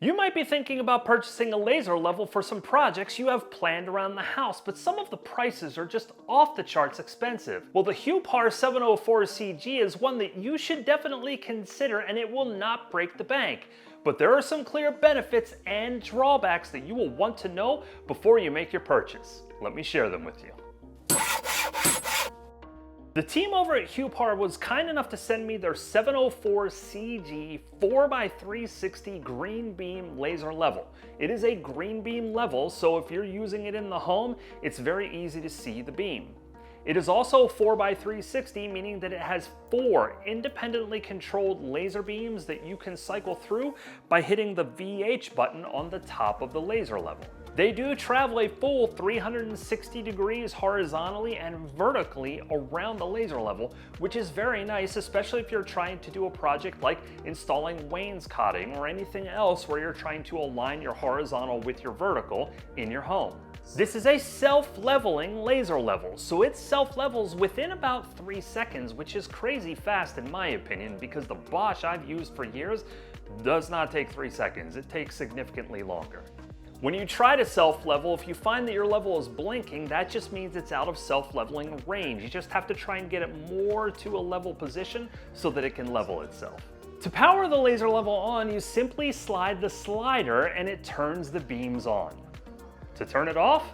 You might be thinking about purchasing a laser level for some projects you have planned around the house, but some of the prices are just off the charts expensive. Well, the Huepar 704CG is one that you should definitely consider, and it will not break the bank. But there are some clear benefits and drawbacks that you will want to know before you make your purchase. Let me share them with you. The team over at Huepar was kind enough to send me their 704CG 4x360 green beam laser level. It is a green beam level, so if you're using it in the home, it's very easy to see the beam. It is also 4x360, meaning that it has 4 independently controlled laser beams that you can cycle through by hitting the VH button on the top of the laser level. They do travel a full 360 degrees horizontally and vertically around the laser level, which is very nice, especially if you're trying to do a project like installing wainscoting or anything else where you're trying to align your horizontal with your vertical in your home. This is a self-leveling laser level, so it self-levels within about 3 seconds, which is crazy fast in my opinion, because the Bosch I've used for years does not take 3 seconds. It takes significantly longer. When you try to self-level, if you find that your level is blinking, that just means it's out of self-leveling range. You just have to try and get it more to a level position so that it can level itself. To power the laser level on, you simply slide the slider and it turns the beams on. To turn it off,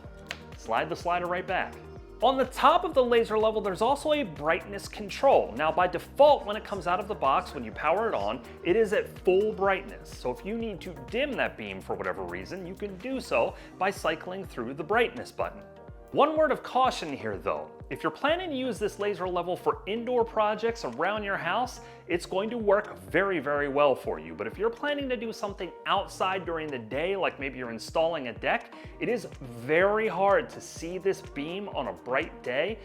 slide the slider right back. On the top of the laser level, there's also a brightness control. Now, by default, when it comes out of the box, when you power it on, it is at full brightness. So if you need to dim that beam for whatever reason, you can do so by cycling through the brightness button. One word of caution here though, if you're planning to use this laser level for indoor projects around your house, it's going to work very, very well for you. But if you're planning to do something outside during the day, like maybe you're installing a deck, it is very hard to see this beam on a bright day.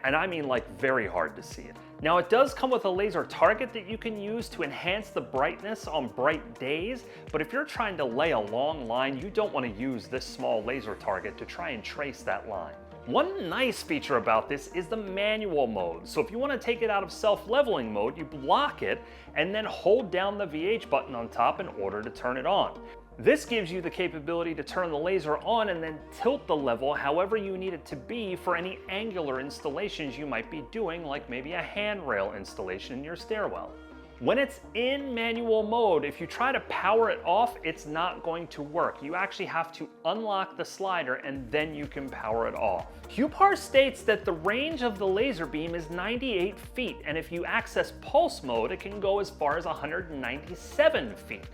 And I mean like very hard to see it. Now it does come with a laser target that you can use to enhance the brightness on bright days, but if you're trying to lay a long line, you don't want to use this small laser target to try and trace that line. One nice feature about this is the manual mode. So if you want to take it out of self-leveling mode, you block it and then hold down the VH button on top in order to turn it on. This gives you the capability to turn the laser on and then tilt the level however you need it to be for any angular installations you might be doing, like maybe a handrail installation in your stairwell. When it's in manual mode, if you try to power it off, it's not going to work. You actually have to unlock the slider and then you can power it off. Huepar states that the range of the laser beam is 98 feet, and if you access pulse mode, it can go as far as 197 feet.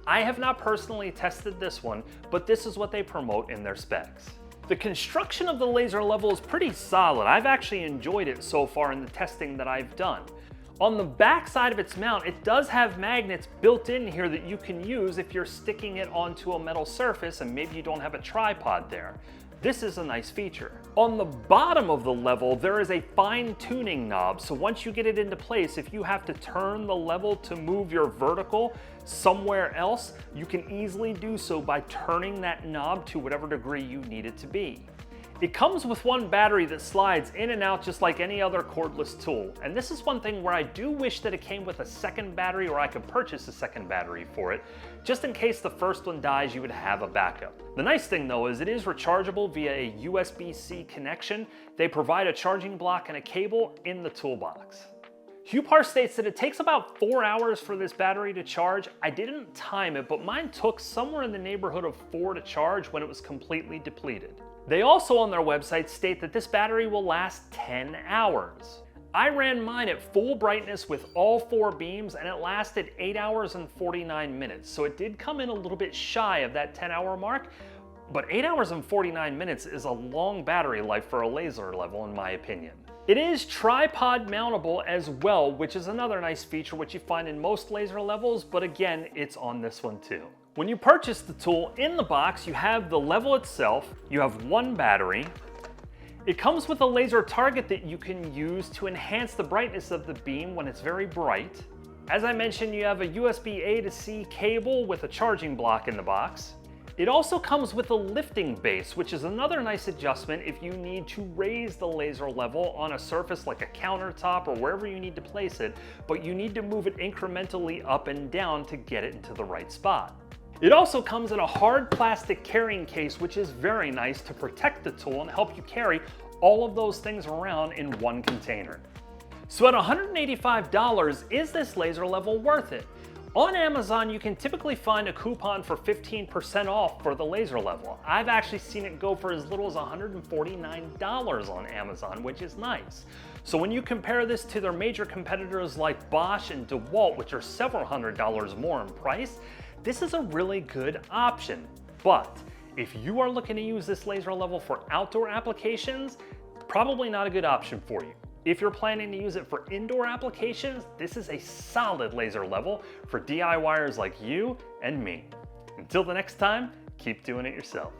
I have not personally tested this one, but this is what they promote in their specs. The construction of the laser level is pretty solid. I've actually enjoyed it so far in the testing that I've done. On the back side of its mount, it does have magnets built in here that you can use if you're sticking it onto a metal surface and maybe you don't have a tripod there. This is a nice feature. On the bottom of the level, there is a fine-tuning knob, so once you get it into place, if you have to turn the level to move your vertical somewhere else, you can easily do so by turning that knob to whatever degree you need it to be. It comes with one battery that slides in and out just like any other cordless tool. And this is one thing where I do wish that it came with a second battery, or I could purchase a second battery for it. Just in case the first one dies, you would have a backup. The nice thing though is it is rechargeable via a USB-C connection. They provide a charging block and a cable in the toolbox. Huepar states that it takes about 4 hours for this battery to charge. I didn't time it, but mine took somewhere in the neighborhood of 4 to charge when it was completely depleted. They also on their website state that this battery will last 10 hours. I ran mine at full brightness with all 4 beams and it lasted 8 hours and 49 minutes. So it did come in a little bit shy of that 10-hour mark, but 8 hours and 49 minutes is a long battery life for a laser level in my opinion. It is tripod mountable as well, which is another nice feature which you find in most laser levels, but again, it's on this one too. When you purchase the tool, in the box you have the level itself, you have 1 battery. It comes with a laser target that you can use to enhance the brightness of the beam when it's very bright. As I mentioned, you have a USB A to C cable with a charging block in the box. It also comes with a lifting base, which is another nice adjustment if you need to raise the laser level on a surface like a countertop or wherever you need to place it, but you need to move it incrementally up and down to get it into the right spot. It also comes in a hard plastic carrying case, which is very nice to protect the tool and help you carry all of those things around in one container. So at $185, is this laser level worth it? On Amazon, you can typically find a coupon for 15% off for the laser level. I've actually seen it go for as little as $149 on Amazon, which is nice. So when you compare this to their major competitors like Bosch and DeWalt, which are several $100s more in price, this is a really good option. But if you are looking to use this laser level for outdoor applications, probably not a good option for you. If you're planning to use it for indoor applications, this is a solid laser level for DIYers like you and me. Until the next time, keep doing it yourself.